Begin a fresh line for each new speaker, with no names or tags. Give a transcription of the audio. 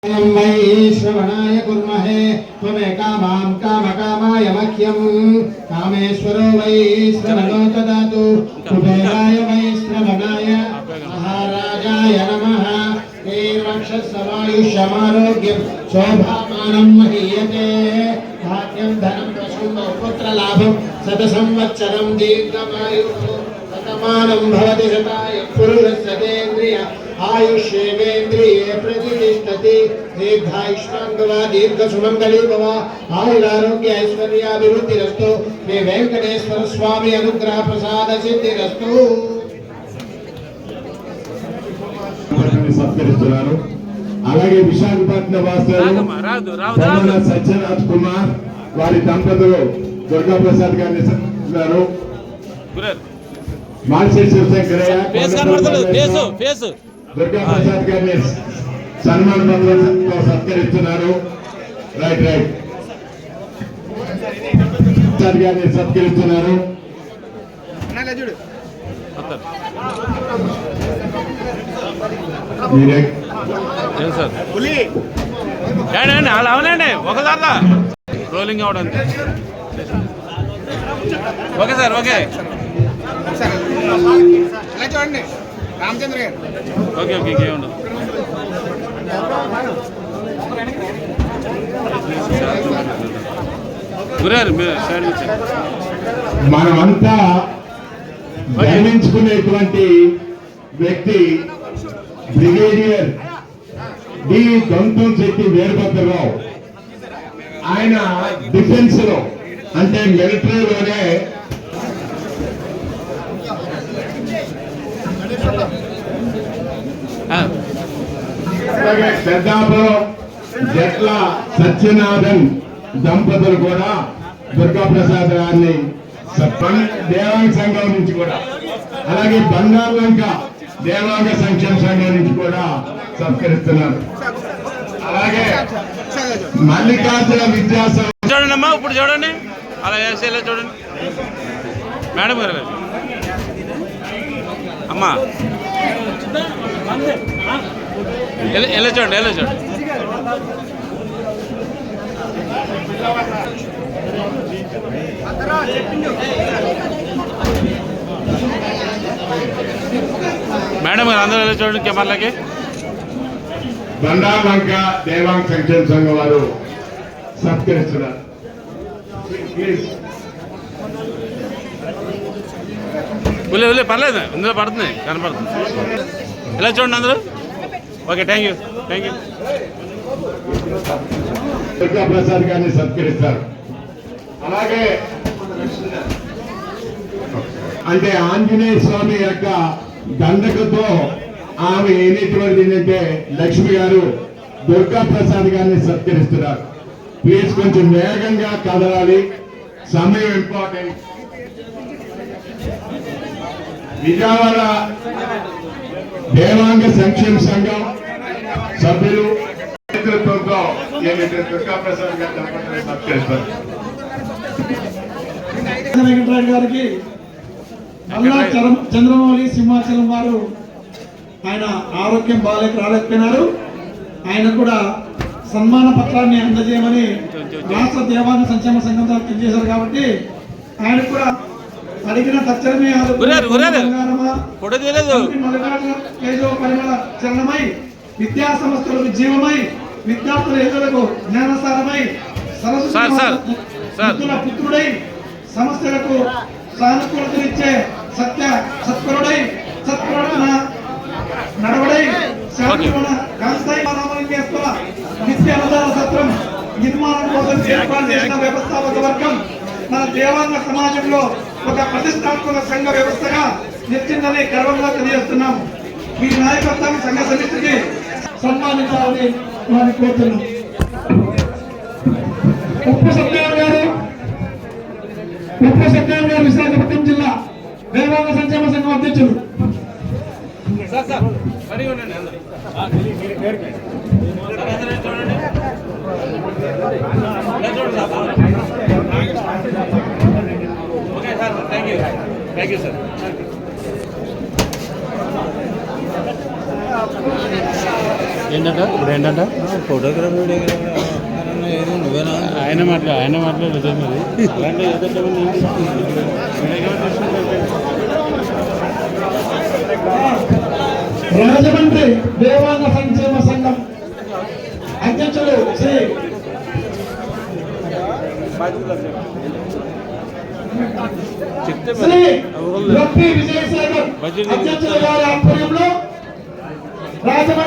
वै श्रवणाय कुर्महे त्वमेकामां कामकामाय मह्यं कामेश्वरो वै श्रवणो ददातु कुबेराय वै श्रवणाय महाराजाय नमः ीर्वक्षस्समायुष्यमारोग्यं शोभामानं महीयते भाग्यं धनं प्रसूनं पुत्रलाभं शतसंवत्सरं दीर्घमायुः शतमानं भवति शताय पुरुषस्य तेन्द्रिय आयुष्येवेन्द्रिये प्रतिष्ठति दीर्घायुष्मान् भव दीर्घसुमङ्गली भव आयुरारोग्य ऐश्वर्याभिवृद्धिरस्तु श्री वेंकटेश्वर स्वामी अनुग्रह प्रसाद सिद्धिरस्तु।
సత్కరిస్తున్నారు. అలాగే విశాఖపట్నం వాస్తవులు సత్యరాజ్ కుమార్ వారి దంపతులు దుర్గా ప్రసాద్ గారిని సత్కరిస్తున్నారు. మాల్శెట్టి శివశంకరయ్య దుర్గా ప్రసాద్ గారిని సన్మాన పత్రంతో సత్కరిస్తున్నారు. రైట్ ప్రసాద్ గారిని సత్కరిస్తున్నారు.
అలా అవునండి ఒకసారి రోలింగ్ అవడానికి ఓకే సార్ ఓకే
చూడండి రామచంద్ర గారు
ఓకే ఓకే ఇంకేముండదు గురారు మీరు సైడ్
మనమంతా గమనించుకునేటువంటి వ్యక్తి బ్రిగేడియర్ డి గౌతమ్ శెట్టి వీరభద్రరావు. ఆయన డిఫెన్స్ లో అంటే మిలిటరీలోనే పెద్దాపురం జట్ల సత్యనాథన్ దంపతులు కూడా దుర్గా ప్రసాద్ గారిని దేవాంగ సంఘం నుంచి కూడా అలాగే బంగారులంక దేవాంగ సంక్షేమ సంఘం నుంచి కూడా సత్కరిస్తున్నారు. అలాగే మల్లికార్జున విద్యాసంస్థ
చూడండి అమ్మా ఇప్పుడు చూడండి అలా వేసేలా చూడండి మేడం గారు అమ్మా ఎలా చూడండి ఎలా చూడండి మేడం గారు అందరూ ఎలా చూడండి కెమెరాలకి.
బండార్లంక దేవాంగ సంక్షేమ సంఘం వారు సత్కరిస్తున్నారు.
పర్లేదు ఇందులో పడుతుంది కనపడుతుంది ఎలా చూడండి అందరూ. Okay thank you thank you.
Durga Prasad గారిని సత్కరిస్తారు. అలాగే అంటే ఆంజనేయ స్వామి యొక్క దండకతో ఆమె అయినటువంటిది ఏంటంటే లక్ష్మి గారు దుర్గా ప్రసాద్ గారిని సత్కరిస్తున్నారు. ప్లీజ్ కొంచెం వేగంగా కదలాలి, సమయం ఇంపార్టెంట్. విజయవాడ దేవాంగ సంక్షేమ సంఘం సభ్యులు నేతృత్వంతో ఏమైతే దుర్గా ప్రసాద్ గారి దంపతులను సత్కరిస్తారు.
గారికి అల్లా చంద్రమౌళి సింహాచలం వారు ఆయన ఆరోగ్యం బాగాలేక రాలేకపోయినారు. ఆయన కూడా సన్మాన పత్రాన్ని అందజేయమని రాష్ట్ర దేవాంగ సంక్షేమ సంఘం తెలియజేశారు. కాబట్టి ఆయన కూడా అడిగిన తక్షణమే చలనమై విద్యా సంస్థలకు జీవమై విద్యార్థుల ఎదులకు జ్ఞానసారమై సరస్వతుల పుత్రుడై సమస్యలకు సానుకూలతనిచ్చే సత్పరుడై సత్ప్రవర్తన నడవడై శాంతిగుణ కాంతాయి రామలింగేశ్వర నిత్య అన్నదాన సత్రం నిర్మాణం కోసం ఏర్పాటు చేసిన వ్యవస్థాపక వర్గం మన దేవాంగ సమాజంలో ఒక ప్రతిష్టాత్మక సంఘ వ్యవస్థగా నిలిచిందని గర్వంగా తెలియజేస్తున్నాం. మీ నాయకత్వం సంఘ సమితికి సన్మానించాలని వారిని కోరుతున్నాం. ఉప్పు సత్యనారాయణ గారు విశాఖపట్నం జిల్లా దేవాంగ సంక్షేమ సంఘం అధ్యక్షులు.
Thank you sir.
Thank you.
ఏంటంట ఇప్పుడు ఏంటంట
ఫోటోగ్రాఫర్ వీడియోగ్రాఫర్ ఏదో నువ్వేనా
ఆయన మాట్లాడలేదు మరి అలాంటి ఏదంటే
రాజమండ్రి దేవాంగ సంక్షేమ సంఘం అధ్యక్షులు శ్రీ శ్రీ లొప్పి విజయశేఖర్ అధ్యక్షుల గారి ఆధ్వర్యంలో రాజమండ్రి